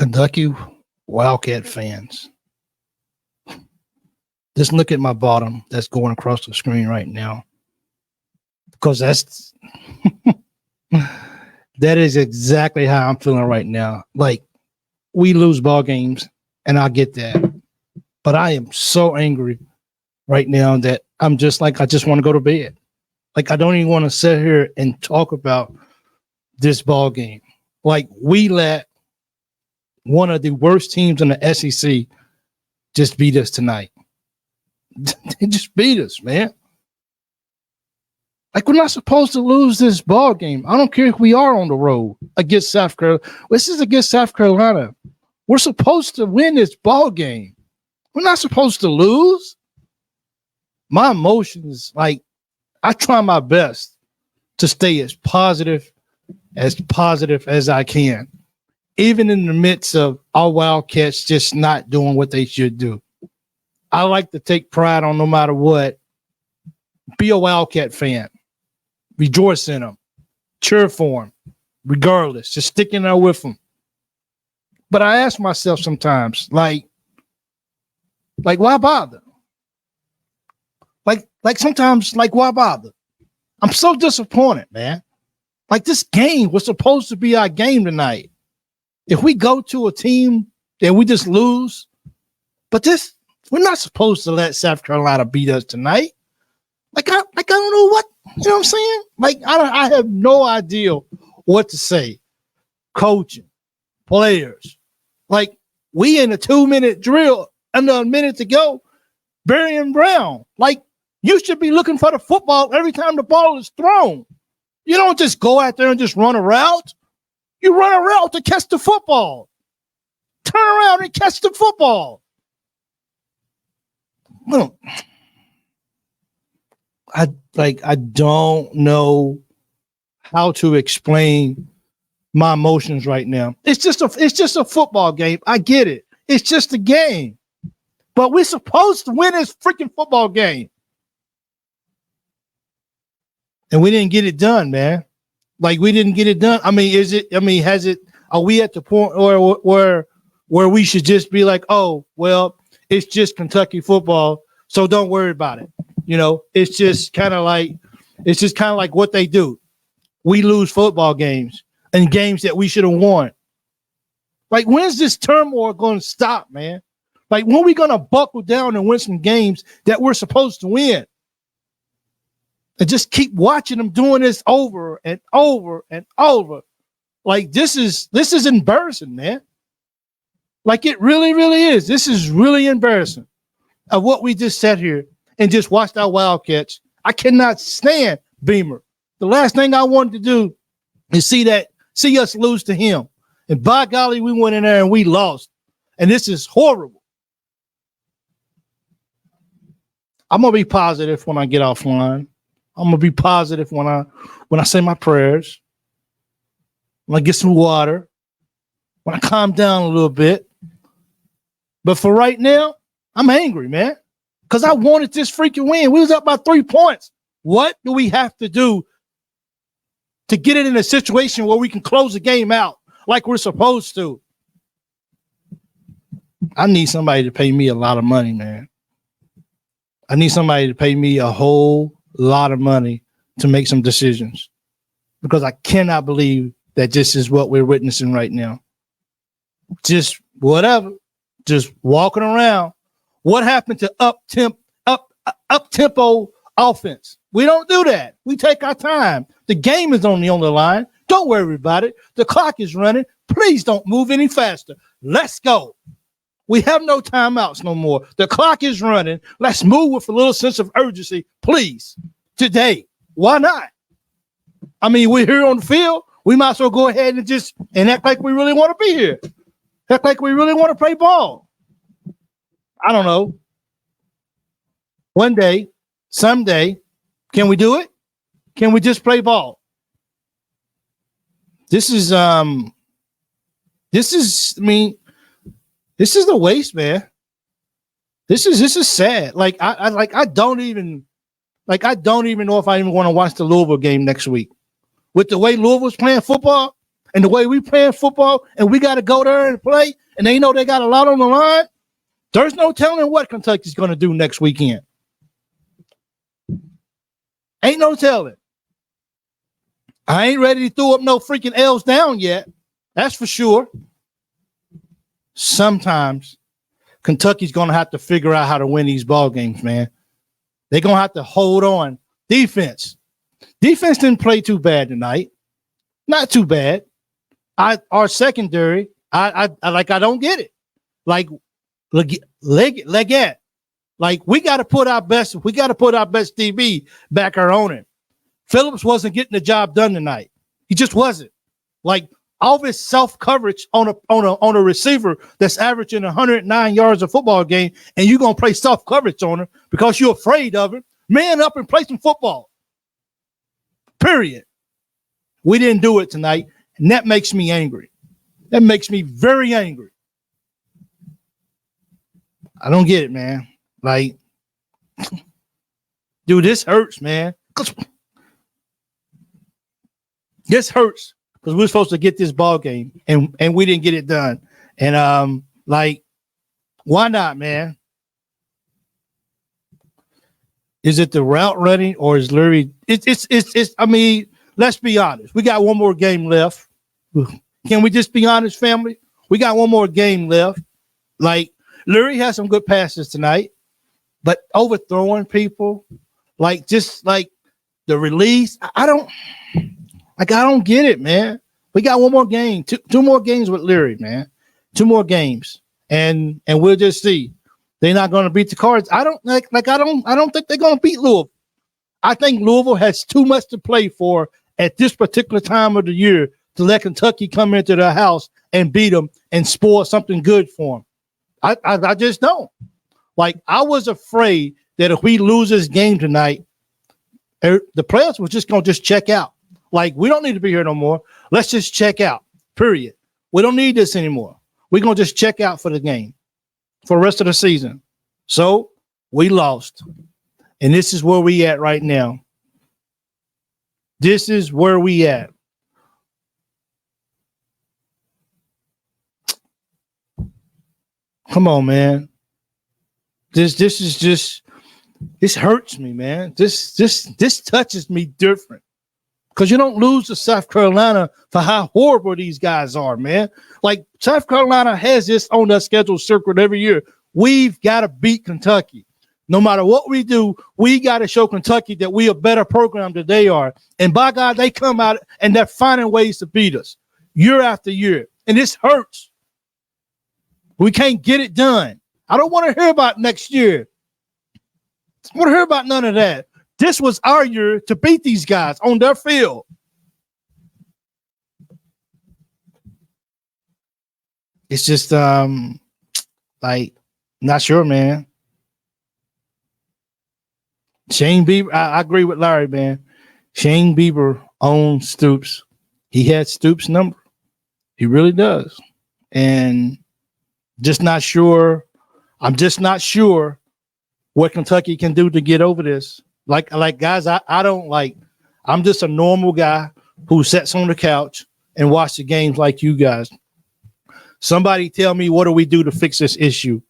Kentucky Wildcat fans, just look at my bottom that's going across the screen right now, because that is exactly how I'm feeling right now. Like, we lose ball games, and I get that, but I am so angry right now that I'm just like, I just want to go to bed. Like, I don't even want to sit here and talk about this ball game. Like, we let one of the worst teams in the SEC just beat us tonight. They just beat us, man. Like, we're not supposed to lose this ball game. I don't care if we are on the road against South Carolina. This is against South Carolina. We're supposed to win this ball game. We're not supposed to lose. My emotions, like, I try my best to stay as positive as I can, even in the midst of our Wildcats just not doing what they should do. I like to take pride on, no matter what, be a Wildcat fan. Rejoice in them. Cheer for them. Regardless. Just sticking there with them. But I ask myself sometimes, like why bother? Like sometimes, like, why bother? I'm so disappointed, man. Like, this game was supposed to be our game tonight. If we go to a team and we just lose, but we're not supposed to let South Carolina beat us tonight. Like, I don't know what, you know what I'm saying? Like, I have no idea what to say. Coaching, players. Like, we in a 2-minute drill, under a minute to go, burying Brown. Like, you should be looking for the football every time the ball is thrown. You don't just go out there and just run a route. You run a route to catch the football. Turn around and catch the football. Well, I don't know how to explain my emotions right now. It's just a football game. I get it. It's just a game. But we're supposed to win this freaking football game. And we didn't get it done, man. Like, we didn't get it done. I mean, are we at the point where we should just be like, oh, well, it's just Kentucky football, so don't worry about it. You know, it's just kind of like what they do. We lose football games and games that we should have won. Like, when's this turmoil going to stop, man? Like, when are we going to buckle down and win some games that we're supposed to win? And just keep watching them doing this over and over and over. Like, this is embarrassing, man. Like, it really, really is. This is really embarrassing of what we just sat here and just watched our Wildcats. I cannot stand Beamer. The last thing I wanted to do is see us lose to him. And by golly, we went in there and we lost. And this is horrible. I'm going to be positive when I get offline. I'm going to be positive when I say my prayers, when I get some water, when I calm down a little bit. But for right now, I'm angry, man, because I wanted this freaking win. We was up by 3 points. What do we have to do to get it in a situation where we can close the game out like we're supposed to? I need somebody to pay me a lot of money, man. I need somebody to pay me a whole lot of money to make some decisions, because I cannot believe that this is what we're witnessing right now. Just whatever, just walking around. What happened to up tempo offense? We don't do that. We take our time. The game is on the line. Don't worry about it. The clock is running. Please don't move any faster. Let's go. We have no timeouts no more. The clock is running. Let's move with a little sense of urgency, please, today. Why not? I mean, we're here on the field. We might as well go ahead and act like we really want to be here. Act like we really want to play ball. I don't know. One day, someday, can we do it? Can we just play ball? This is the waste, man. This is sad. Like, I don't even know if I even want to watch the Louisville game next week. With the way Louisville's playing football and the way we playing football, and we got to go there and play, and they know they got a lot on the line, there's no telling what Kentucky's going to do next weekend. Ain't no telling. I ain't ready to throw up no freaking L's down yet. That's for sure. Sometimes Kentucky's going to have to figure out how to win these ball games, man. They're going to have to hold on. Defense didn't play too bad tonight. Not too bad. Our secondary, I don't get it. Like, Leggett. Like, we got to put our best DB back our own it. Phillips wasn't getting the job done tonight. He just wasn't. Like, all this self coverage on a receiver that's averaging 109 yards a football game, and you're gonna play self coverage on her because you're afraid of it. Man up and play some football. Period. We didn't do it tonight, and that makes me angry. That makes me very angry. I don't get it, man. Like, dude, this hurts, man. This hurts because we're supposed to get this ball game, and we didn't get it done. And like, why not, man? Is it the route running or is Lurie? It's. I mean, let's be honest. We got one more game left. Can we just be honest, family? We got one more game left. Like, Lurie has some good passes tonight, but overthrowing people, like, just like the release, I don't get it, man. We got one more game, two more games with Lurie, man. 2 more games, and we'll just see. They're not going to beat the Cards. I don't think they're going to beat Louisville. I think Louisville has too much to play for at this particular time of the year to let Kentucky come into their house and beat them and spoil something good for them. I just don't. Like, I was afraid that if we lose this game tonight, the players were just going to check out. Like, we don't need to be here no more. Let's just check out, period. We don't need this anymore. We're going to just check out for the game, for the rest of the season. So, we lost. And this is where we at right now. This is where we at. Come on, man. This is just, this hurts me, man. This touches me different. Because you don't lose to South Carolina for how horrible these guys are, man. Like, South Carolina has this on their schedule circuit every year. We've got to beat Kentucky. No matter what we do, we got to show Kentucky that we a better program than they are. And by God, they come out and they're finding ways to beat us year after year. And this hurts. We can't get it done. I don't want to hear about next year. I don't want to hear about none of that. This was our year to beat these guys on their field. It's just like, not sure, man. Shane Bieber, I agree with Larry, man. Shane Bieber owns Stoops. He had Stoops' number. He really does. And just not sure. I'm just not sure what Kentucky can do to get over this. Like guys, I don't like, I'm just a normal guy who sits on the couch and watch the games like you guys. Somebody tell me, what do we do to fix this issue?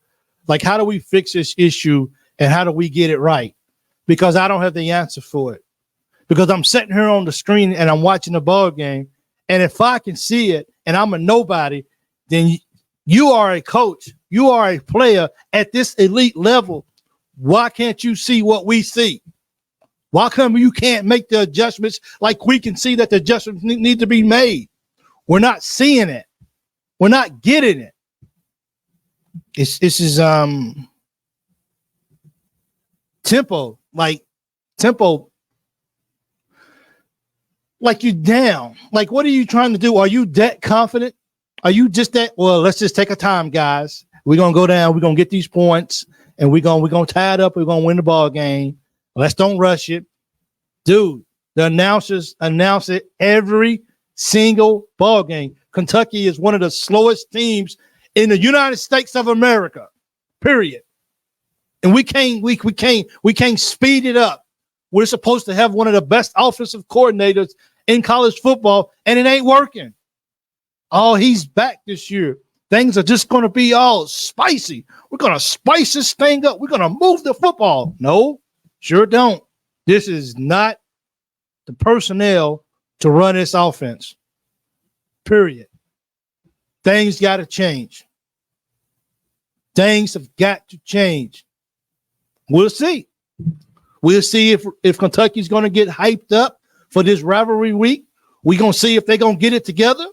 Like, how do we fix this issue and how do we get it right? Because I don't have the answer for it. Because I'm sitting here on the screen and I'm watching the ball game. And if I can see it and I'm a nobody, then you are a coach. You are a player at this elite level. Why can't you see what we see? Why come you can't make the adjustments like we can see that the adjustments need to be made? We're not seeing it. We're not getting it. This is tempo, like you down. Like, what are you trying to do? Are you that confident? Are you just that? Well, let's just take our time, guys. We're gonna go down. We're gonna get these points, and we're gonna tie it up. We're gonna win the ball game. Let's don't rush it, dude. The announcers announce it every single ball game. Kentucky is one of the slowest teams in the United States of America. Period. And we can't speed it up. We're supposed to have one of the best offensive coordinators in college football, and it ain't working. oh, he's back this year. Things are just going to be all spicy. We're going to spice this thing up. We're going to move the football. No, sure don't. This is not the personnel to run this offense. Period. Things got to change. Things have got to change. We'll see. We'll see if Kentucky's going to get hyped up for this rivalry week. We're going to see if they're going to get it together.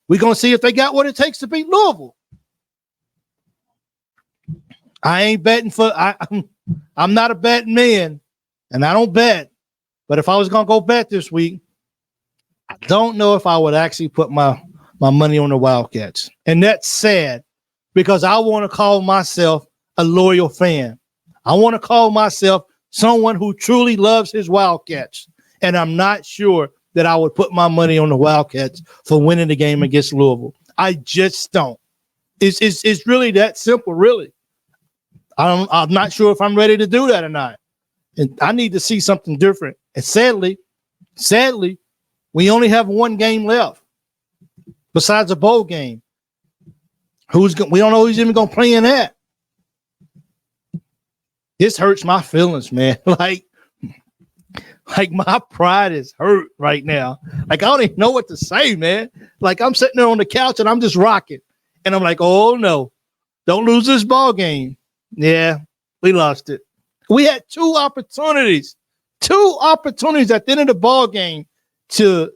We're going to see if they got what it takes to beat Louisville. I ain't betting for I'm not a betting man, and I don't bet. But if I was going to go bet this week, I don't know if I would actually put my money on the Wildcats. And that's sad because I want to call myself a loyal fan. I want to call myself someone who truly loves his Wildcats. And I'm not sure that I would put my money on the Wildcats for winning the game against Louisville. I just don't. It's really that simple, really. I'm not sure if I'm ready to do that or not. And I need to see something different. And sadly, we only have one game left besides a bowl game. We don't know who's even going to play in that. This hurts my feelings, man. Like my pride is hurt right now. Like I don't even know what to say, man. Like I'm sitting there on the couch and I'm just rocking. And I'm like, oh no, don't lose this ball game. Yeah, we lost it. We had two opportunities at the end of the ball game to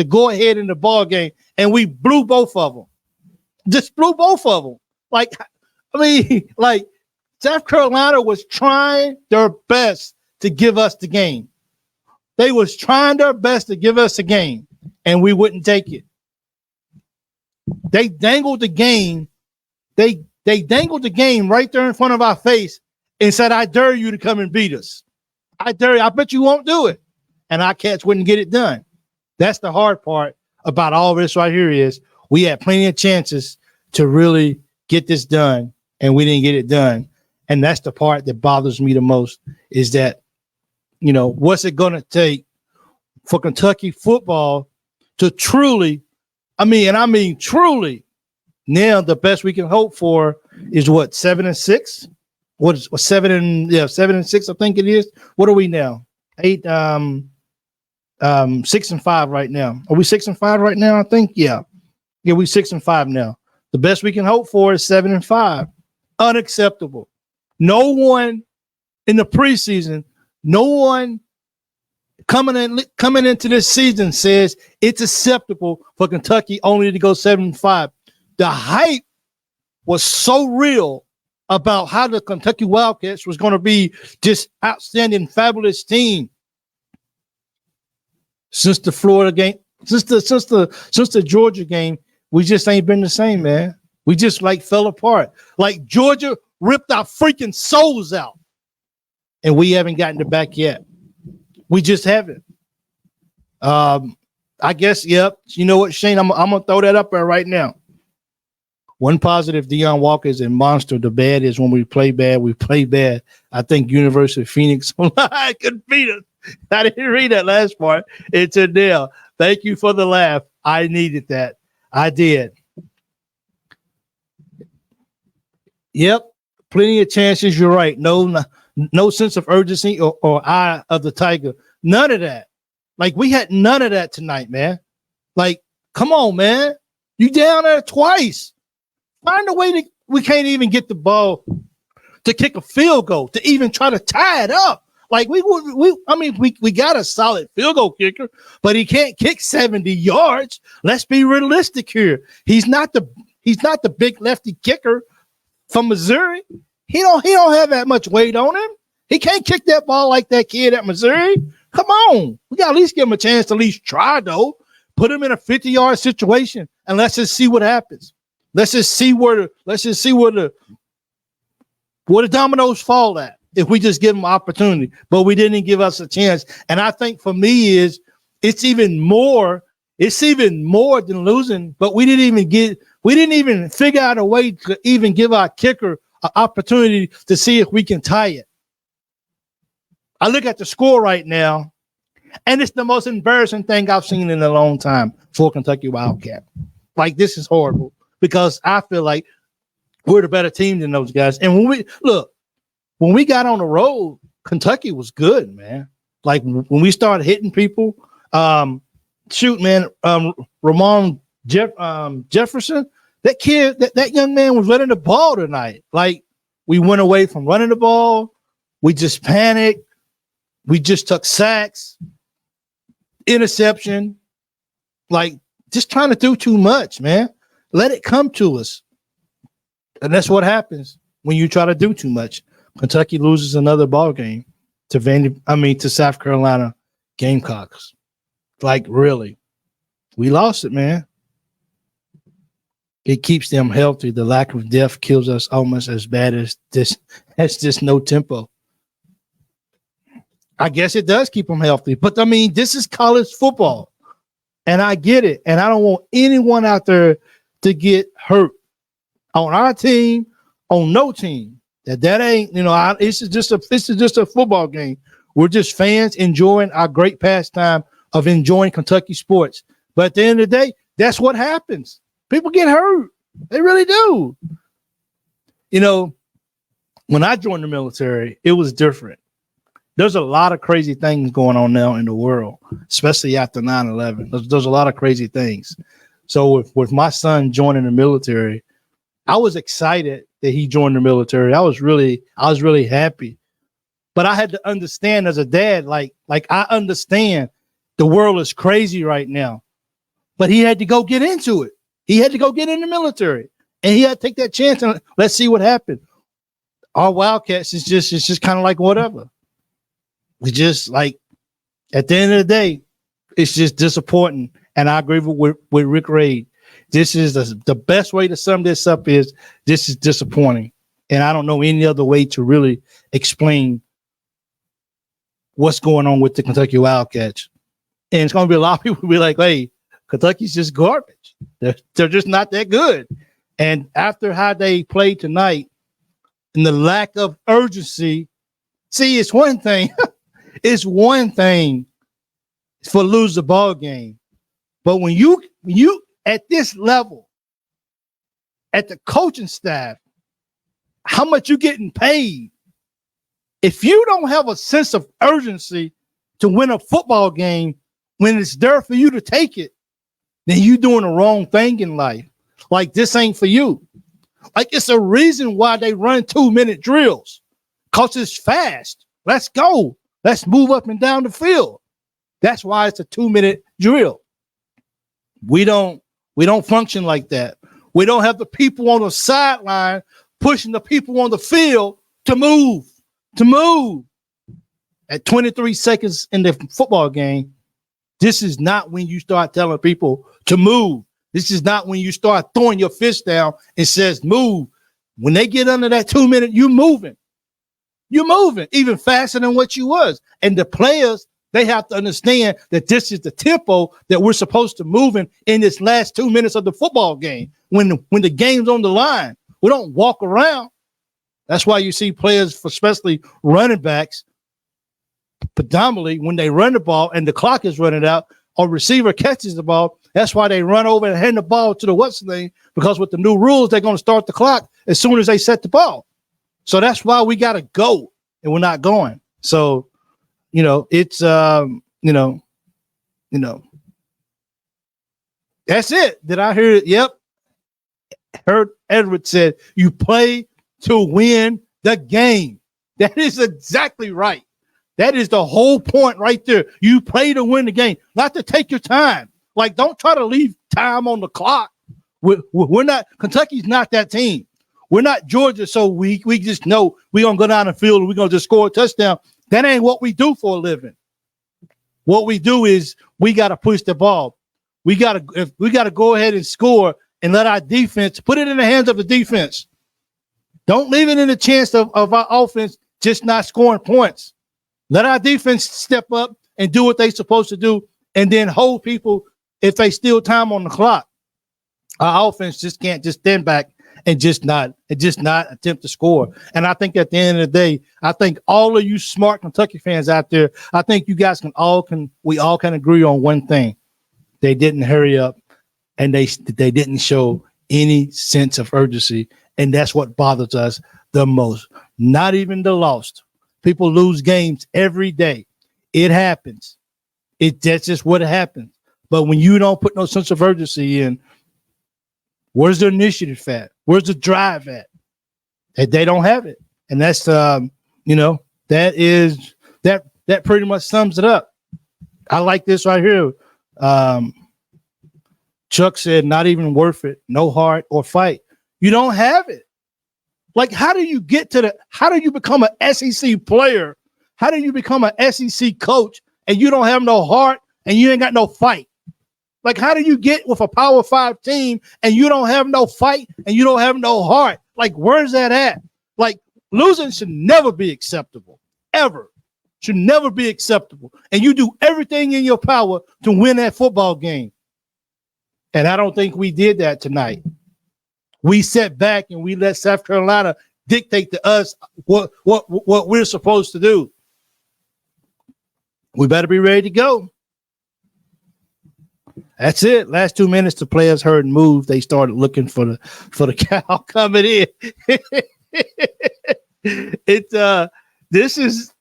go ahead in the ball game, and we blew both of them. Just blew both of them. Like South Carolina was trying their best to give us the game. They was trying their best to give us a game, and we wouldn't take it. They dangled the game. They dangled the game right there in front of our face and said, I dare you to come and beat us. I dare you. I bet you won't do it. And our Cats wouldn't get it done. That's the hard part about all this right here is we had plenty of chances to really get this done, and we didn't get it done. And that's the part that bothers me the most is that, what's it going to take for Kentucky football to truly, truly, now the best we can hope for is what, 7-6? What is 7-6? I think it is. What are we now? 6-5 right now. Are we 6-5 right now? I think, yeah. Yeah, we 6-5 now. The best we can hope for is 7-5. Unacceptable. No one in the preseason, no one coming into this season says it's acceptable for Kentucky only to go 7-5. The hype was so real about how the Kentucky Wildcats was going to be this outstanding, fabulous team. Since the Florida game, since the Georgia game, we just ain't been the same, man. We just fell apart. Like Georgia ripped our freaking souls out, and we haven't gotten it back yet. We just haven't. I guess, yep. You know what, Shane? I'm gonna throw that up there right now. One positive, Deion Walker is a monster. The bad is when we play bad, we play bad. I think University of Phoenix could beat us. I didn't read that last part. It's a deal. Thank you for the laugh. I needed that. I did. Yep. Plenty of chances. You're right. No sense of urgency or eye of the tiger. None of that. Like, we had none of that tonight, man. Like, come on, man. You down there twice. Find a way to, we can't even get the ball to kick a field goal, to even try to tie it up. Like, we got a solid field goal kicker, but he can't kick 70 yards. Let's be realistic here. He's not the big lefty kicker from Missouri. He don't have that much weight on him. He can't kick that ball like that kid at Missouri. Come on. We got to at least give him a chance to at least try, though. Put him in a 50-yard situation, and let's just see what happens. Let's just see where the dominoes fall at if we just give them opportunity. But we didn't give us a chance. And I think for me it's even more than losing, but we didn't even figure out a way to even give our kicker an opportunity to see if we can tie it. I look at the score right now, and it's the most embarrassing thing I've seen in a long time for Kentucky Wildcat. Like, this is horrible because I feel like we're the better team than those guys. And when we got on the road, Kentucky was good, man. Like, when we started hitting people, Ramon Jefferson, that kid, that young man was running the ball tonight. Like, we went away from running the ball. We just panicked. We just took sacks, interception, like just trying to do too much, man. Let it come to us. And that's what happens when you try to do too much. Kentucky loses another ball game to South Carolina Gamecocks. Like, really, we lost it, man. It keeps them healthy. The lack of depth kills us almost as bad as this no tempo. I guess it does keep them healthy. But, I mean, this is college football. And I get it. And I don't want anyone out there to get hurt on our team, on no team. That ain't, this is just a football game. We're just fans enjoying our great pastime of enjoying Kentucky sports. But at the end of the day, that's what happens. People get hurt. They really do. When I joined the military, it was different. There's a lot of crazy things going on now in the world, especially after 9/11. There's a lot of crazy things. So with my son joining the military, I was excited that he joined the military. I was really happy. But I had to understand as a dad, like I understand the world is crazy right now. But he had to go get into it. He had to go get in the military. And he had to take that chance and let's see what happened. Our Wildcats is just kind of like whatever. We just, like, at the end of the day, it's just disappointing. And I agree with Rick Raid. This is the best way to sum this up is this is disappointing. And I don't know any other way to really explain what's going on with the Kentucky Wildcats. And it's going to be a lot of people who be like, hey, Kentucky's just garbage. They're just not that good. And after how they played tonight and the lack of urgency, see, it's one thing. It's one thing for lose the ball game. But when you at this level, at the coaching staff, how much you getting paid? If you don't have a sense of urgency to win a football game when it's there for you to take it, then you doing the wrong thing in life. Like, this ain't for you. Like, it's a reason why they run 2-minute drills. Because it's fast. Let's go. Let's move up and down the field. That's why it's a 2-minute drill. We don't function like that. We don't have the people on the sideline pushing the people on the field to move. At 23 seconds in the football game, this is not when you start telling people to move. This is not when you start throwing your fist down and says move. When they get under that 2-minute, you're moving. You're moving even faster than what you was. And the players, they have to understand that this is the tempo that we're supposed to move in this last 2 minutes of the football game. When the game's on the line, we don't walk around. That's why you see players, especially running backs, predominantly when they run the ball and the clock is running out, or receiver catches the ball, that's why they run over and hand the ball to the what's name, because with the new rules, they're going to start the clock as soon as they set the ball. So that's why we got to go, and we're not going. So, it's, that's it. Did I hear it? Yep. Heard Edward said, you play to win the game. That is exactly right. That is the whole point right there. You play to win the game, not to take your time. Like, don't try to leave time on the clock. We're not, Kentucky's not that team. We're not Georgia, so we just know we're going to go down the field and we're going to just score a touchdown. That ain't what we do for a living. What we do is we got to push the ball. We got to go ahead and score and let our defense, put it in the hands of the defense. Don't leave it in the chance of our offense just not scoring points. Let our defense step up and do what they're supposed to do, and then hold people if they steal time on the clock. Our offense just can't just stand back and just not attempt to score. And I think at the end of the day, I think all of you smart Kentucky fans out there, I think you guys we all can agree on one thing. They didn't hurry up and they didn't show any sense of urgency, and that's what bothers us the most. Not even the lost. People lose games every day. It happens. That's just what happens. But when you don't put no sense of urgency in, where's the initiative at? Where's the drive at? They don't have it, and that's that pretty much sums it up. I like this right here. Chuck said, "Not even worth it. No heart or fight. You don't have it. Like, how do you get to the? How do you become an SEC player? How do you become an SEC coach and you don't have no heart and you ain't got no fight? Like, how do you get with a Power 5 team and you don't have no fight and you don't have no heart? Like, where's that at? Like, losing should never be acceptable, ever. Should never be acceptable. And you do everything in your power to win that football game. And I don't think we did that tonight. We sat back and we let South Carolina dictate to us what we're supposed to do. We better be ready to go. That's it. Last 2 minutes, the players heard move. They started looking for the cow coming in. This is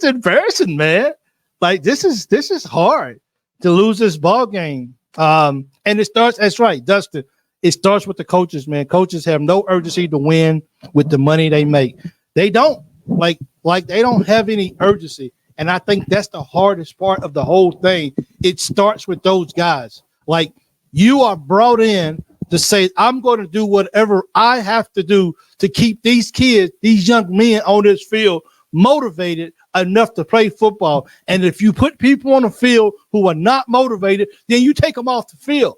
embarrassing, man. Like, this is hard to lose this ball game. And it starts. That's right, Dustin. It starts with the coaches, man. Coaches have no urgency to win with the money they make. They don't like they don't have any urgency. And I think that's the hardest part of the whole thing. It starts with those guys. Like, you are brought in to say, I'm going to do whatever I have to do to keep these kids, these young men on this field motivated enough to play football. And if you put people on the field who are not motivated, then you take them off the field.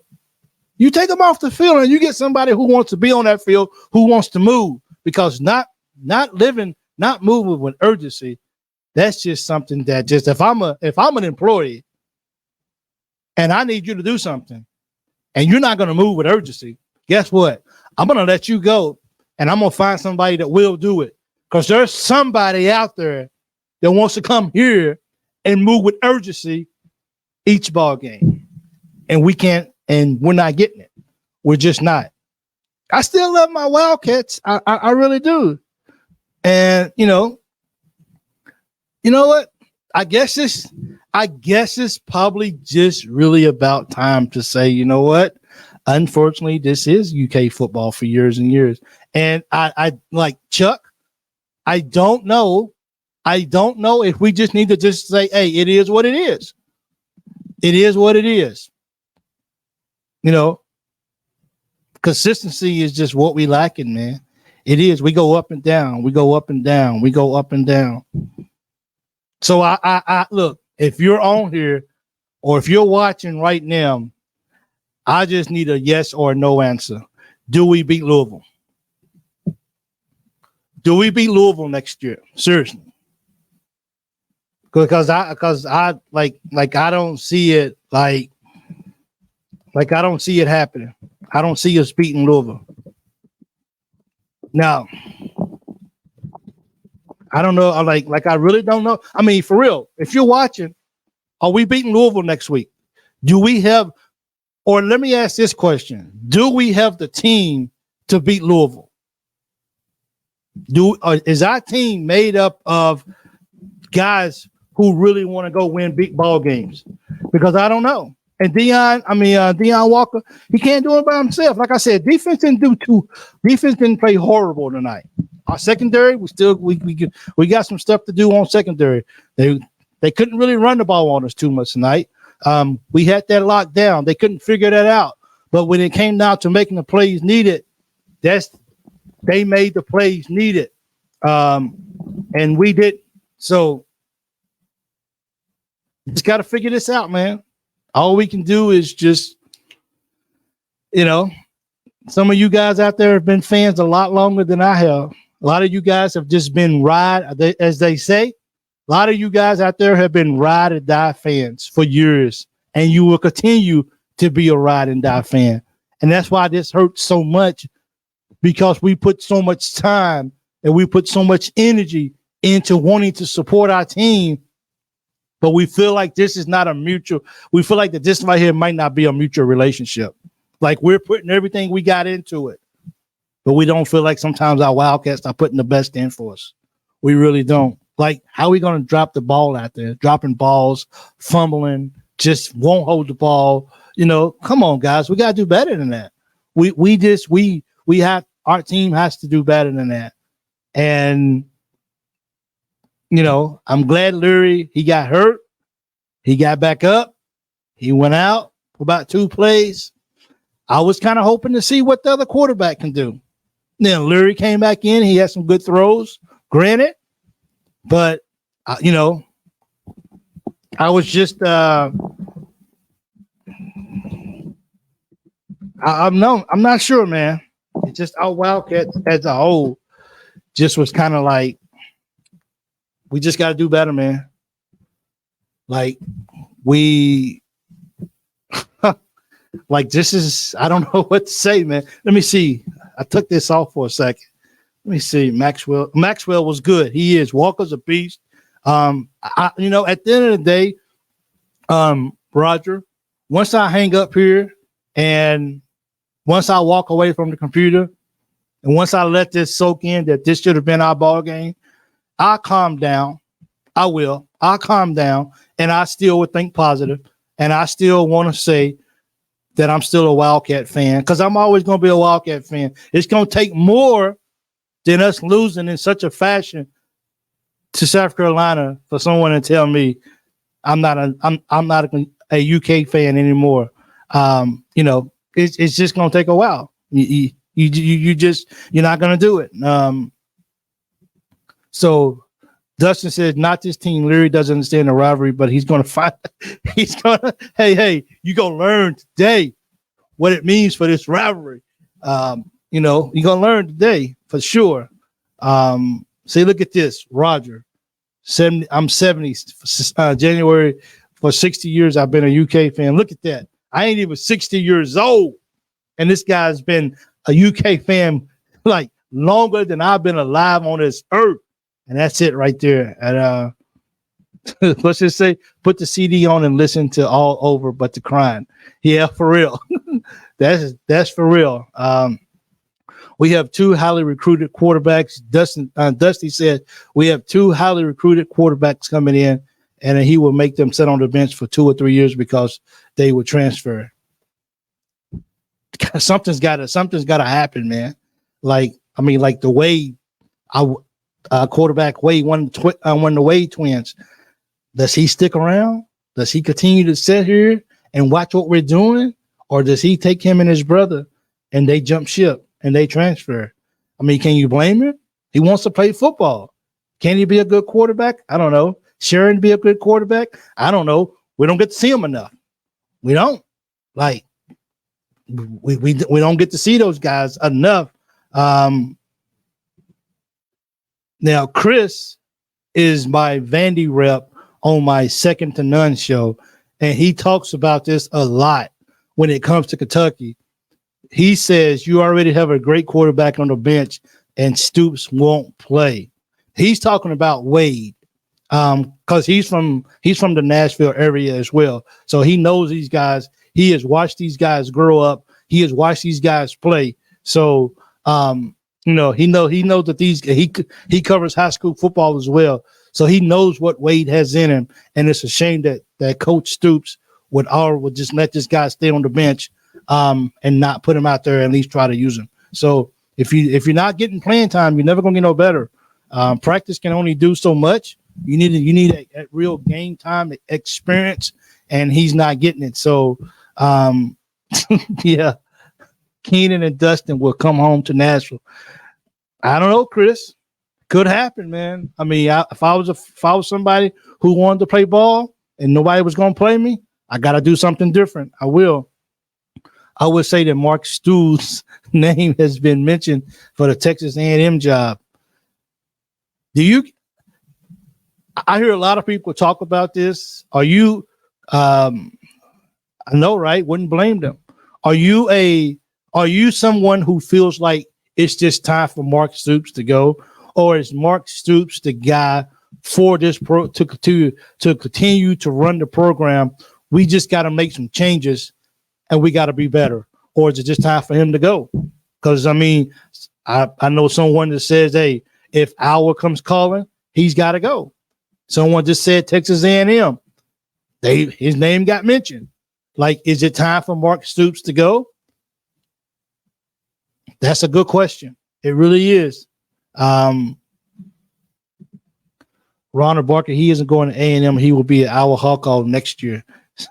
You take them off the field and you get somebody who wants to be on that field, who wants to move, because not moving with urgency. That's just something that just if I'm an employee and I need you to do something and you're not going to move with urgency, guess what? I'm going to let you go and I'm going to find somebody that will do it, because there's somebody out there that wants to come here and move with urgency each ball game. And we can't, and we're not getting it. We're just not. I still love my Wildcats. I really do. And you know what? I guess it's probably just really about time to say, you know what? Unfortunately, this is UK football for years and years. And I like Chuck. I don't know if we just need to just say, hey, it is what it is. It is what it is. You know, consistency is just what we lacking, man. It is. We go up and down. We go up and down. We go up and down. So I look, if you're on here or if you're watching right now, I just need a yes or no answer. Do we beat Louisville? Do we beat Louisville next year? Seriously. Because I I don't see it like I don't see it happening. I don't see us beating Louisville. Now, I don't know. I really don't know. I mean, for real, if you're watching, are we beating Louisville next week? Do we have, or let me ask this question. Do we have the team to beat Louisville? Is our team made up of guys who really want to go win big ball games? Because I don't know. And Deion Walker, he can't do it by himself. Like I said, defense didn't play horrible tonight. Our secondary, we got some stuff to do on secondary. They couldn't really run the ball on us too much tonight. We had that locked down. They couldn't figure that out. But when it came down to making the plays needed, they made the plays needed. And we did. So just got to figure this out, man. All we can do is just, some of you guys out there have been fans a lot longer than I have. A lot of you guys have just been as they say. A lot of you guys out there have been ride or die fans for years, and you will continue to be a ride and die fan. And that's why this hurts so much, because we put so much time and we put so much energy into wanting to support our team. But we feel like this is not a mutual. We feel like that this right here might not be a mutual relationship. Like we're putting everything we got into it, but we don't feel like sometimes our Wildcats are putting the best in for us. We really don't. Like, how are we going to drop the ball out there? Dropping balls, fumbling, just won't hold the ball. You know, come on, guys. We got to do better than that. We have, our team has to do better than that. And, you know, I'm glad Leary, he got hurt. He got back up. He went out for about 2 plays. I was kind of hoping to see what the other quarterback can do. Then Leary came back in. He had some good throws, granted. But, you know, I was just I'm not sure, man. It's just our Wildcats as a whole just was kind of like, we just got to do better, man. Like we, like this is, I don't know what to say, man. Let me see. I took this off for a second. Let me see. Maxwell was good. He is. Walker's a beast. You know, at the end of the day, Roger, once I hang up here and once I walk away from the computer and once I let this soak in that this should have been our ball game, I'll calm down. I will. I'll calm down and I still would think positive and I still want to say that I'm still a Wildcat fan because I'm always going to be a Wildcat fan. It's going to take more than us losing in such a fashion to South Carolina for someone to tell me I'm not a UK fan anymore. You know, it's just going to take a while. You're not going to do it. So Dustin says, not this team. Leary doesn't understand the rivalry, but he's going to find, hey, you're going to learn today what it means for this rivalry. You know, you're going to learn today for sure. See, look at this, Roger. I'm 70, January. For 60 years, I've been a UK fan. Look at that. I ain't even 60 years old. And this guy's been a UK fan like longer than I've been alive on this earth. And that's it right there. And let's just say, put the CD on and listen to All Over But the Crying. Yeah, for real. That's for real. We have 2 highly recruited quarterbacks. Dusty said we have 2 highly recruited quarterbacks coming in, and he will make them sit on the bench for 2 or 3 years because they will transfer. Something's got to happen, man. Like the way quarterback Wade won the Wade twins. Does he stick around? Does he continue to sit here and watch what we're doing, or does he take him and his brother and they jump ship and they transfer? I mean, can you blame him? He wants to play football. Can he be a good quarterback? I don't know. Sharon be a good quarterback? I don't know. We don't get to see him enough. We don't. Like, we don't get to see those guys enough. Now, Chris is my Vandy rep on my Second to None show, and he talks about this a lot when it comes to Kentucky. He says you already have a great quarterback on the bench, and Stoops won't play. He's talking about Wade, because he's from the Nashville area as well, so he knows these guys. He has watched these guys grow up. He has watched these guys play. So, you know, he knows that he covers high school football as well. So he knows what Wade has in him. And it's a shame that Coach Stoops would just let this guy stay on the bench and not put him out there and at least try to use him. So if you're not getting playing time, you're never going to get no better. Practice can only do so much. You need a real game time experience, and he's not getting it. So, yeah, Keenan and Dustin will come home to Nashville. I don't know, Chris. Could happen, man. I mean, if I was somebody who wanted to play ball and nobody was going to play me, I got to do something different. I will. I would say that Mark Stools' name has been mentioned for the Texas A&M job. I hear a lot of people talk about this. Are you, I know, right? Wouldn't blame them. Are you someone who feels like it's just time for Mark Stoops to go, or is Mark Stoops the guy for this to continue to run the program? We just got to make some changes, and we got to be better. or is it just time for him to go? Because I mean, I know someone that says, hey, if Howard comes calling, he's got to go. Someone just said Texas A&M. His name got mentioned. Like, is it time for Mark Stoops to go? That's a good question. It really is. Ronald Barker, he isn't going to A&M. He will be at our Hawkeye next year.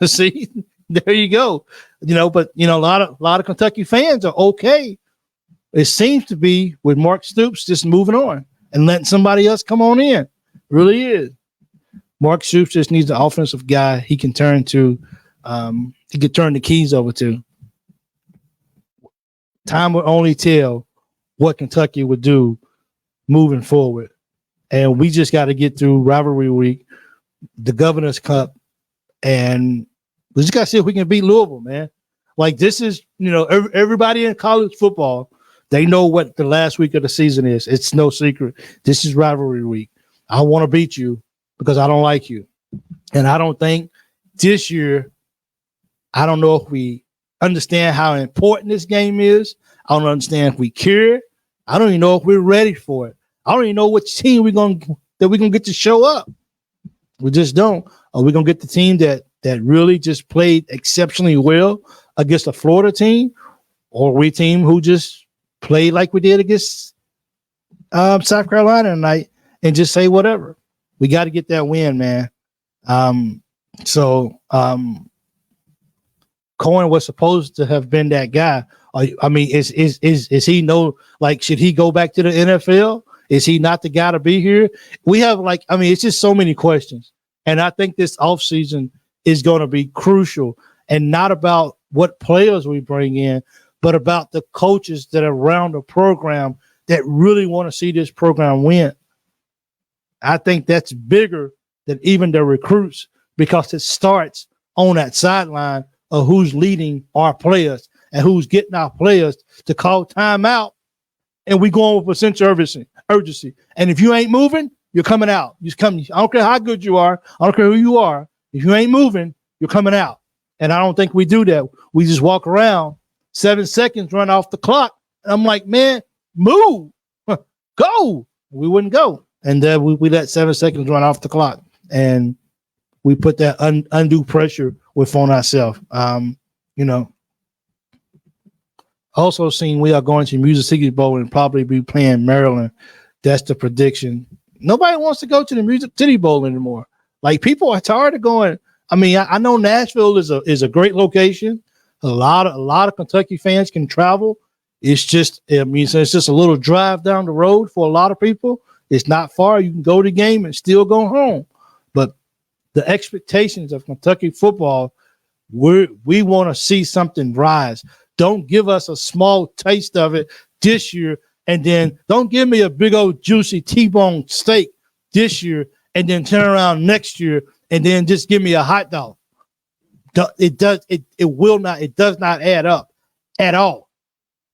See, there you go. But a lot of Kentucky fans are okay. It seems to be with Mark Stoops just moving on and letting somebody else come on in. It really is. Mark Stoops just needs an offensive guy he can turn to. He could turn the keys over to. Time will only tell what Kentucky would do moving forward. And we just got to get through rivalry week, the Governor's Cup, and we just got to see if we can beat Louisville, man. Like, this is, everybody in college football, they know what the last week of the season is. It's no secret. This is rivalry week. I want to beat you because I don't like you. And I don't think this year, I don't know if we understand how important this game is. I don't understand if we care. I don't even know if we're ready for it. I don't even know which team we're gonna get to show up. We just don't. Are we gonna get the team that really just played exceptionally well against a Florida team, or are we a team who just played like we did against South Carolina tonight and just say whatever? We got to get that win, man. Cohen was supposed to have been that guy. I mean, is he should he go back to the NFL? Is he not the guy to be here? We have it's just so many questions. And I think this offseason is going to be crucial, and not about what players we bring in, but about the coaches that are around the program that really want to see this program win. I think that's bigger than even the recruits, because it starts on that sideline of who's leading our players and who's getting our players to call timeout, and we going with a sense of urgency. And if you ain't moving, you're coming out. I don't care how good you are. I don't care who you are. If you ain't moving, you're coming out. And I don't think we do that. We just walk around, 7 seconds run off the clock. And I'm like, man, move, go. We wouldn't go. And then we let 7 seconds run off the clock. And we put that undue pressure on ourselves. Also seen we are going to Music City Bowl and probably be playing Maryland. That's the prediction. Nobody wants to go to the Music City Bowl anymore. Like, people are tired of going. I mean, I know Nashville is a great location. A lot of Kentucky fans can travel. It's just, it's just a little drive down the road for a lot of people. It's not far. You can go to the game and still go home. But the expectations of Kentucky football, we want to see something rise. Don't give us a small taste of it this year, and then don't give me a big old juicy T-bone steak this year, and then turn around next year and then just give me a hot dog. It does not add up at all.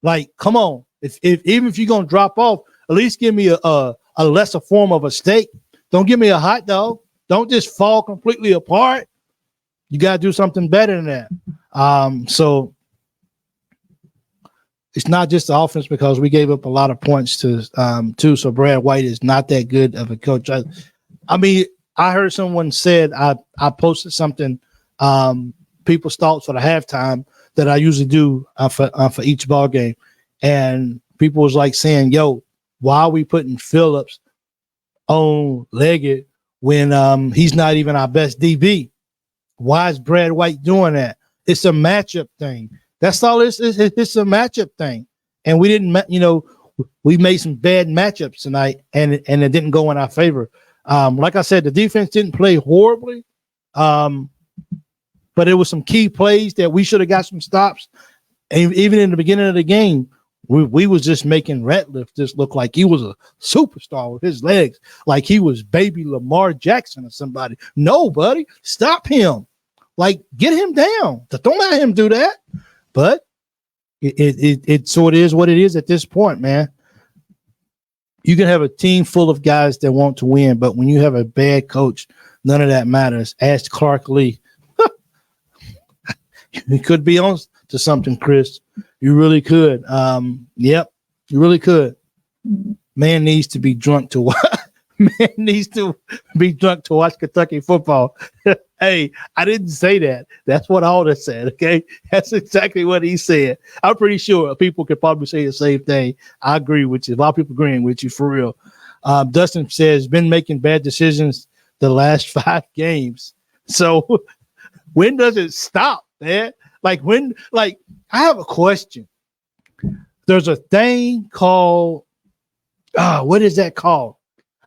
Like, come on. Even if you're gonna drop off, at least give me a lesser form of a steak. Don't give me a hot dog. Don't just fall completely apart. You gotta do something better than that. So it's not just the offense, because we gave up a lot of points too. So Brad White is not that good of a coach. I mean, I heard someone said, I posted something, people's thoughts for the halftime that I usually do for each ball game. And people was like saying, yo, why are we putting Phillips on Leggett when he's not even our best DB? Why is Brad White doing that? It's a matchup thing. That's all it's a matchup thing. And we didn't, we made some bad matchups tonight, and it didn't go in our favor. Like I said, the defense didn't play horribly, but it was some key plays that we should have got some stops. And even in the beginning of the game, we was just making Ratliff just look like he was a superstar with his legs, like he was baby Lamar Jackson or somebody. No, buddy, stop him. Like, get him down. Don't let him do that. But it sort of is what it is at this point, man. You can have a team full of guys that want to win, but when you have a bad coach, none of that matters. Ask Clark Lee. He could be on to something, Chris. You really could. Yep, you really could. Man needs to be drunk to watch. Man needs to be drunk to watch Kentucky football. Hey, I didn't say that. That's what Alder said. Okay, that's exactly what he said. I'm pretty sure people could probably say the same thing. I agree with you. A lot of people agreeing with you for real. Dustin says been making bad decisions the last 5 games. So when does it stop, man? Like when? Like I have a question. There's a thing called what is that called?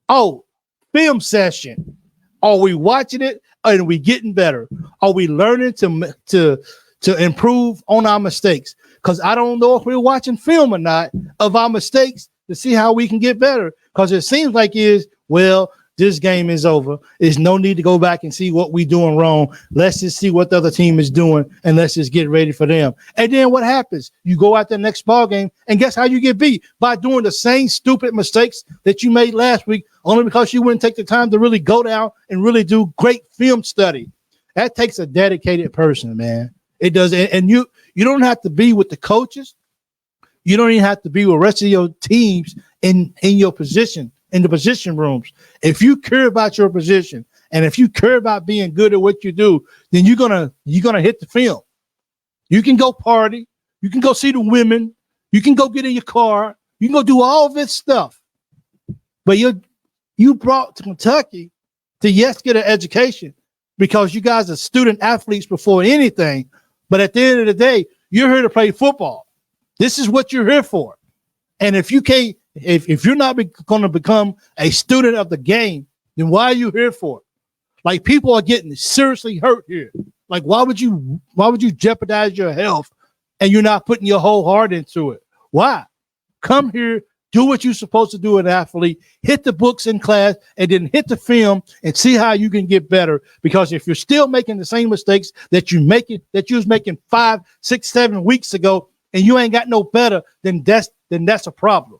Oh, film session. Are we watching it? And we getting better? Are we learning to improve on our mistakes? Because I don't know if we're watching film or not of our mistakes to see how we can get better. Because it seems like this game is over. There's no need to go back and see what we're doing wrong. Let's just see what the other team is doing, and let's just get ready for them. And then what happens? You go out the next ball game, and guess how you get beat? By doing the same stupid mistakes that you made last week, only because you wouldn't take the time to really go down and really do great film study. That takes a dedicated person, man. It does. And you don't have to be with the coaches. You don't even have to be with the rest of your teams in your position. In the position rooms. If you care about your position and if you care about being good at what you do, then you're gonna hit the film. You can go party, you can go see the women, you can go get in your car, you can go do all this stuff. But you brought to Kentucky to get an education because you guys are student athletes before anything. But at the end of the day, you're here to play football. This is what you're here for. And if you can't, if you're not going to become a student of the game, then why are you here for it? Like people are getting seriously hurt here. Like why would you jeopardize your health and you're not putting your whole heart into it? Why? Come here, do what you're supposed to do as an athlete, hit the books in class, and then hit the film and see how you can get better. Because if you're still making the same mistakes that you was making 5, 6, 7 weeks ago, and you ain't got no better, then that's a problem.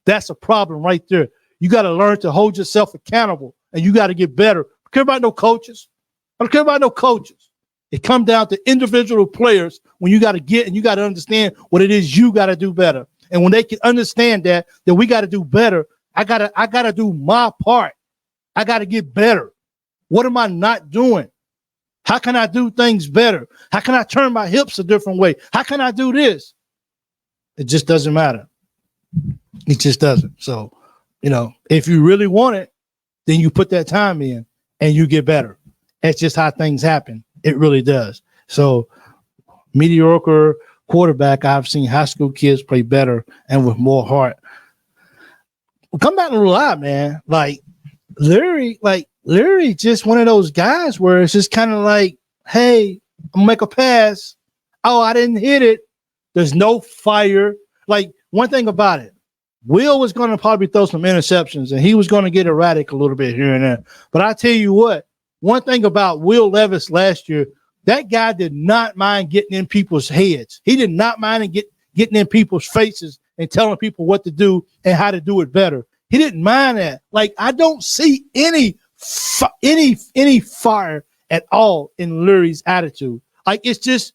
That's a problem right there. You got to learn to hold yourself accountable, and you got to get better. I don't care about no coaches. I don't care about no coaches. It comes down to individual players when you got to get and you got to understand what it is you got to do better. And when they can understand that we got to do better, I gotta do my part. I got to get better. What am I not doing? How can I do things better? How can I turn my hips a different way? How can I do this? It just doesn't matter. It just doesn't. So, if you really want it, then you put that time in and you get better. That's just how things happen. It really does. So, mediocre quarterback, I've seen high school kids play better and with more heart. Well, come back and rely, man. Like Larry just one of those guys where it's just kind of like, hey, I'm gonna make a pass. Oh, I didn't hit it. There's no fire. Like one thing about it, Will was going to probably throw some interceptions and he was going to get erratic a little bit here and there. But I tell you what, one thing about Will Levis last year, that guy did not mind getting in people's heads. He did not mind getting in people's faces and telling people what to do and how to do it better. He didn't mind that. Like I don't see any fire at all in Larry's attitude. Like it's just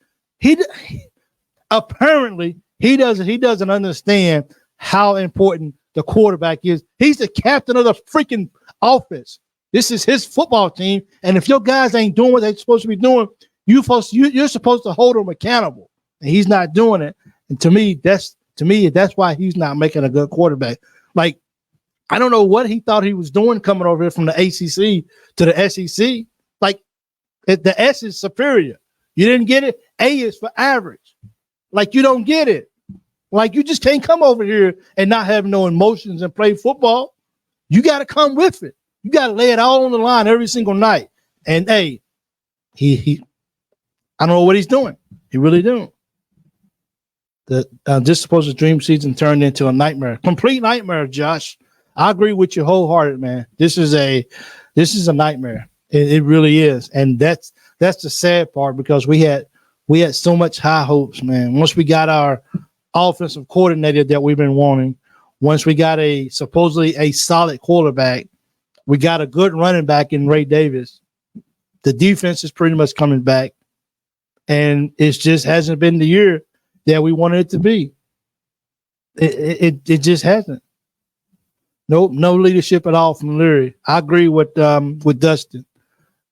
apparently he doesn't understand how important the quarterback is. He's the captain of the freaking offense. This is his football team, and if your guys ain't doing what they're supposed to be doing, you're supposed to hold them accountable, and he's not doing it. And to me, that's why he's not making a good quarterback. Like I don't know what he thought he was doing coming over here from the ACC to the SEC. Like the S is superior. You didn't get it. A is for average. Like you don't get it. Like you just can't come over here and not have no emotions and play football. You got to come with it. You got to lay it all on the line every single night. And hey, he I don't know what he's doing. He really don't. This supposed dream season turned into a nightmare. Complete nightmare, Josh. I agree with you wholehearted, man. This is a nightmare. It really is. And that's the sad part because we had so much high hopes, man. Once we got our offensive coordinator that we've been wanting, once we got supposedly a solid quarterback, we got a good running back in Ray Davis. The defense is pretty much coming back. and it just hasn't been the year that we wanted it to be. It just hasn't. Nope, no leadership at all from Leary. I agree with Dustin.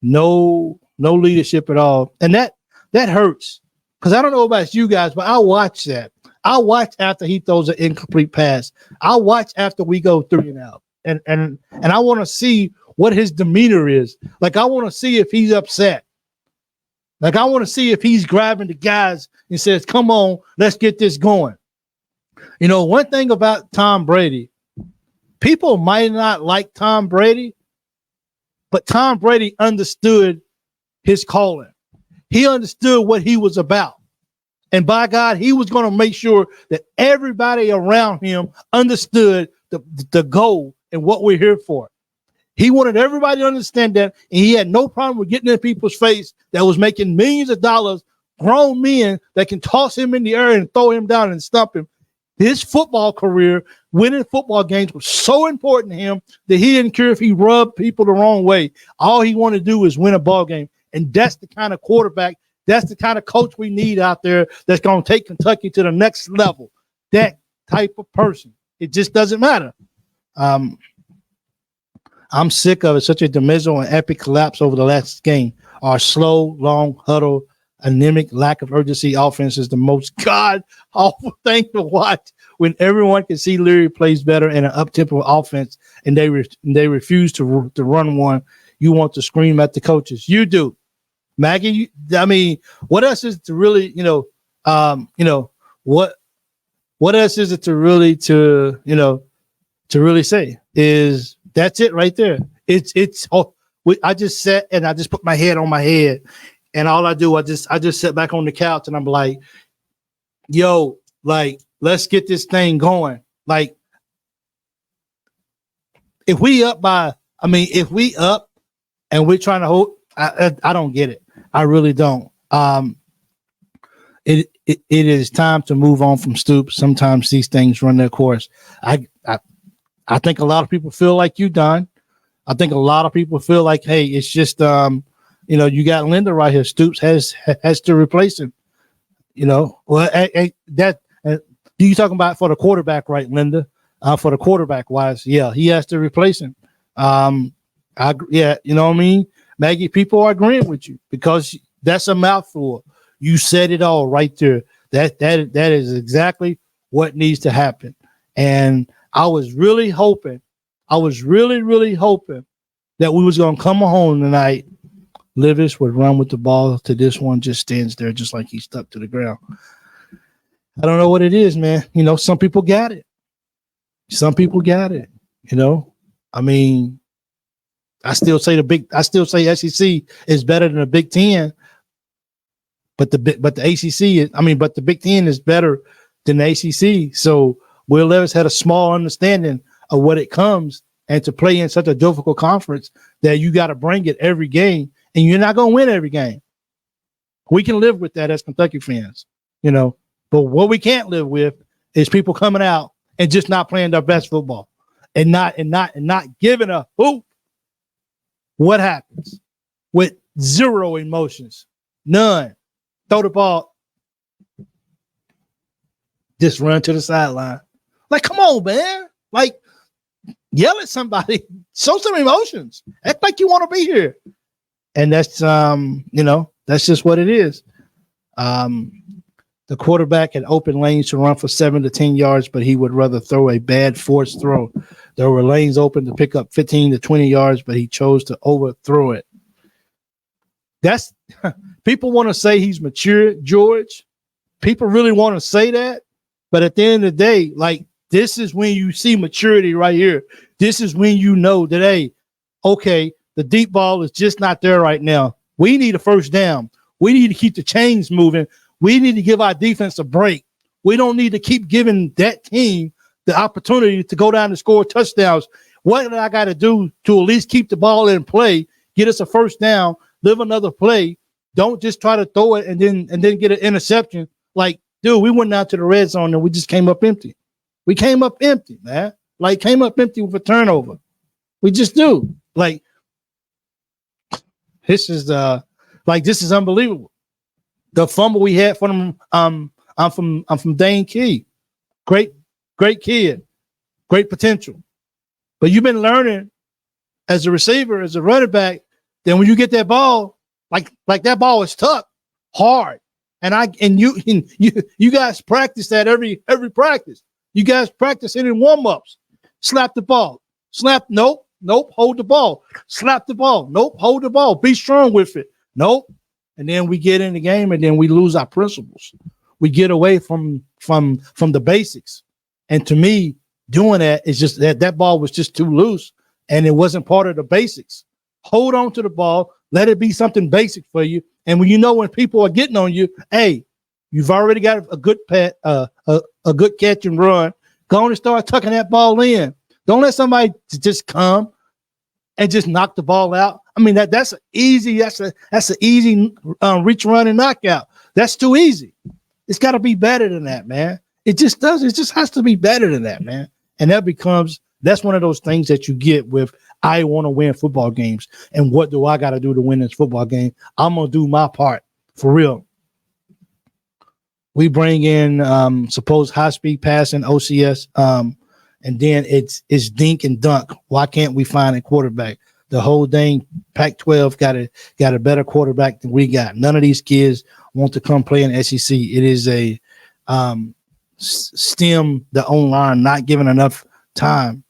No leadership at all, and that hurts because I don't know about you guys, but I watch that. I watch after he throws an incomplete pass. I watch after we go 3 and out, and I want to see what his demeanor is. Like I want to see if he's upset. Like I want to see if he's grabbing the guys and says, "Come on, let's get this going." You know, one thing about Tom Brady, people might not like Tom Brady, but Tom Brady understood his calling. He understood what he was about. And by God, he was going to make sure that everybody around him understood the goal and what we're here for. He wanted everybody to understand that, and he had no problem with getting in people's face that was making millions of dollars, grown men that can toss him in the air and throw him down and stump him. His football career, winning football games, was so important to him that he didn't care if he rubbed people the wrong way. All he wanted to do was win a ball game, and that's the kind of quarterback, that's the kind of coach we need out there that's going to take Kentucky to the next level. That type of person. It just doesn't matter. I'm sick of it. Such a dismal and epic collapse over the last game. Our slow, long huddle, anemic lack of urgency offense is the most god-awful thing to watch when everyone can see Leary plays better in an up-tempo offense and they refuse to run one. You want to scream at the coaches. You do. Maggie, I mean, what else is to really, what else is it to really say is that's it right there. I just sat and I just put my head on my head, and all I do, I just sit back on the couch and I'm like, yo, like, let's get this thing going. Like, if we up and we're trying to hold, I don't get it. I really don't. It is time to move on from Stoops. Sometimes these things run their course. I think a lot of people feel like you, Don. I think a lot of people feel like, hey, it's just you got Linda right here. Stoops has to replace him. Well, you talking about for the quarterback, right, Linda? For the quarterback wise, yeah, he has to replace him. You know what I mean? Maggie, people are agreeing with you because that's a mouthful. You said it all right there. That is exactly what needs to happen. And I was really hoping that we was going to come home tonight. Levis would run with the ball to this one, just stands there just like he's stuck to the ground. I don't know what it is, man. Some people got it. I mean, I still say SEC is better than the Big Ten, but the Big Ten is better than the ACC. So Will Levis had a small understanding of what it comes and to play in such a difficult conference that you got to bring it every game, and you're not going to win every game. We can live with that as Kentucky fans, but what we can't live with is people coming out and just not playing their best football and not giving a hoop. What happens with zero emotions? None. Throw the ball. Just run to the sideline. Like, come on, man. Like, yell at somebody. Show some emotions. Act like you want to be here. And that's, that's just what it is. The quarterback had open lanes to run for 7 to 10 yards, but he would rather throw a bad forced throw. There were lanes open to pick up 15 to 20 yards, but he chose to overthrow it. That's people want to say he's mature, George. People really want to say that. But at the end of the day, like, this is when you see maturity right here. This is when you know that, hey, okay, the deep ball is just not there right now. We need a first down. We need to keep the chains moving. We need to give our defense a break. We don't need to keep giving that team the opportunity to go down and score touchdowns. What do I got to do to at least keep the ball in play, get us a first down, live another play? Don't just try to throw it and then get an interception. Like, dude, we went out to the red zone and we just came up empty. We came up empty, man. Like, came up empty with a turnover. We just do. Like, this is unbelievable. The fumble we had from I'm from Dane Key. Great kid, great potential. But you've been learning as a receiver, as a running back, then when you get that ball, like that ball is tucked hard. And you guys practice that every practice. You guys practice it in warm-ups. Slap the ball. Nope, hold the ball. Slap the ball. Nope, hold the ball. Be strong with it. Nope. And then we get in the game and then we lose our principles. We get away from the basics. And to me, doing that is just that ball was just too loose and it wasn't part of the basics. Hold on to the ball. Let it be something basic for you. And when people are getting on you, hey, you've already got a good a good catch and run. Go on and start tucking that ball in. Don't let somebody just come and just knock the ball out. I mean, that's an easy reach, run, and knockout. That's too easy. It's got to be better than that, man. It just does. It just has to be better than that, man. And that's one of those things that you get with, I want to win football games. And what do I got to do to win this football game? I'm going to do my part for real. We bring in supposed high-speed passing, OCS, and then it's dink and dunk. Why can't we find a quarterback? The whole dang Pac-12 got a better quarterback than we got. None of these kids want to come play in SEC. It is a STEM, the online, not given enough time.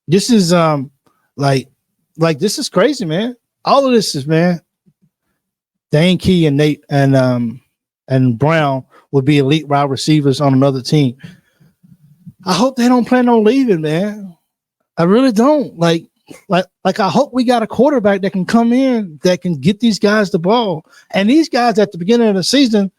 This is like this is crazy, man. All of this is, man. Dane Key and Nate and Brown would be elite wide receivers on another team. I hope they don't plan on leaving, man. I really don't. Like I hope we got a quarterback that can come in that can get these guys the ball. And these guys at the beginning of the season,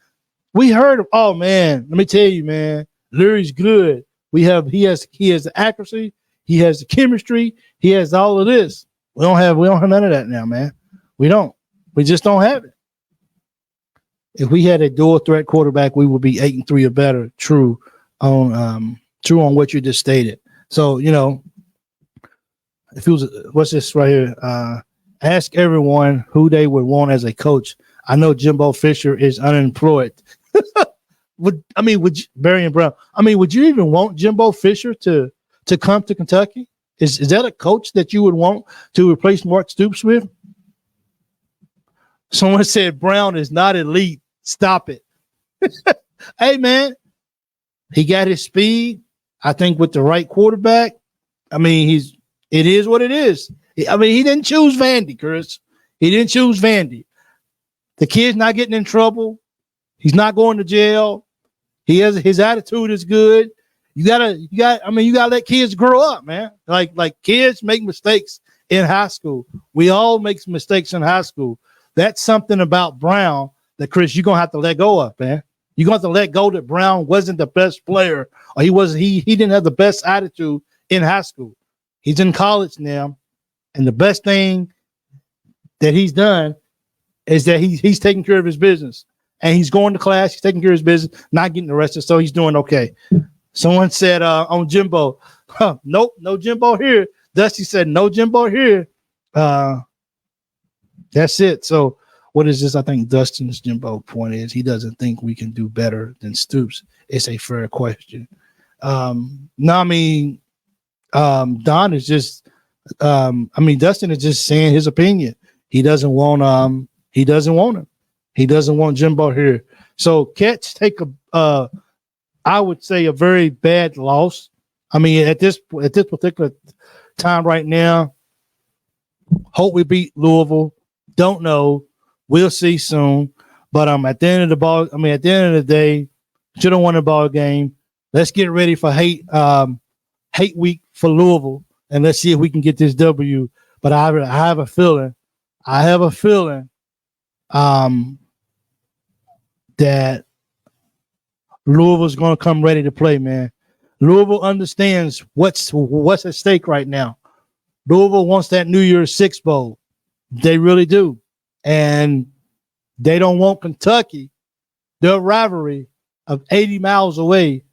we heard of, oh man, let me tell you, man, Larry's good. He has the accuracy, he has the chemistry, he has all of this. We don't have none of that now, man. We don't. We just don't have it. If we had a dual threat quarterback, we would be 8-3 or better. True on what you just stated. So, if it was, what's this right here? Ask everyone who they would want as a coach. I know Jimbo Fisher is unemployed. Would Barry and Brown? Would you even want Jimbo Fisher to come to Kentucky? Is that a coach that you would want to replace Mark Stoops with? Someone said Brown is not elite. Stop it. Hey, man, he got his speed. I think with the right quarterback, it is what it is. He didn't choose Vandy, Chris. He didn't choose Vandy. The kid's not getting in trouble. He's not going to jail. His attitude is good. You gotta let kids grow up, man. Like kids make mistakes in high school. We all make mistakes in high school. That's something about Brown that, Chris, you're gonna have to let go of, man. You're gonna have to let go that Brown wasn't the best player, or he didn't have the best attitude in high school. He's in college now, and the best thing that he's done is that he's taking care of his business. And he's going to class, he's taking care of his business, not getting arrested, so he's doing okay. Someone said on Jimbo, nope, no Jimbo here. Dusty said, no Jimbo here. That's it. So what is this? I think Dustin's Jimbo point is he doesn't think we can do better than Stoops. It's a fair question. Don is just Dustin is just saying his opinion. He doesn't want him. He doesn't want Jimbo here. So Cats take I would say a very bad loss. At this particular time right now, hope we beat Louisville. Don't know. We'll see soon. But at the end of the day, should have won the ball game. Let's get ready for hate week for Louisville, and let's see if we can get this W. But I have a feeling that Louisville's going to come ready to play, man. Louisville understands what's at stake right now. Louisville wants that New Year's Six Bowl. They really do. And they don't want Kentucky, their rivalry of 80 miles away,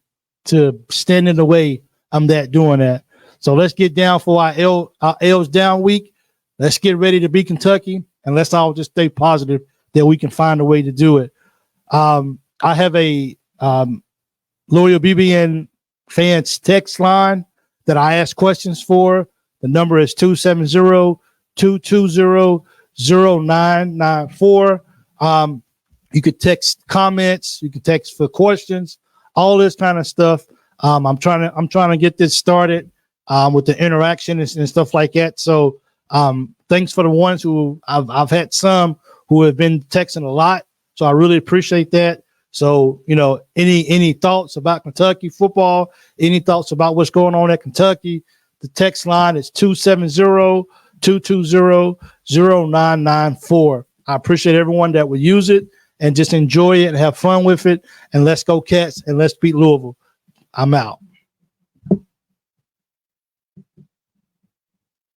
to stand in the way of that doing that. So let's get down for our L's down week. Let's get ready to beat Kentucky, and let's all just stay positive that we can find a way to do it. I have a Loyal BBN fans text line that I ask questions for. The number is 270-220-0994. You could text comments, you could text for questions, all this kind of stuff. I'm trying to get this started with the interaction and stuff like that. So thanks for the ones who I've had some who have been texting a lot. So I really appreciate that. So, any thoughts about Kentucky football, any thoughts about what's going on at Kentucky, the text line is 270-220-0994. I appreciate everyone that will use it and just enjoy it and have fun with it. And let's go Cats and let's beat Louisville. I'm out.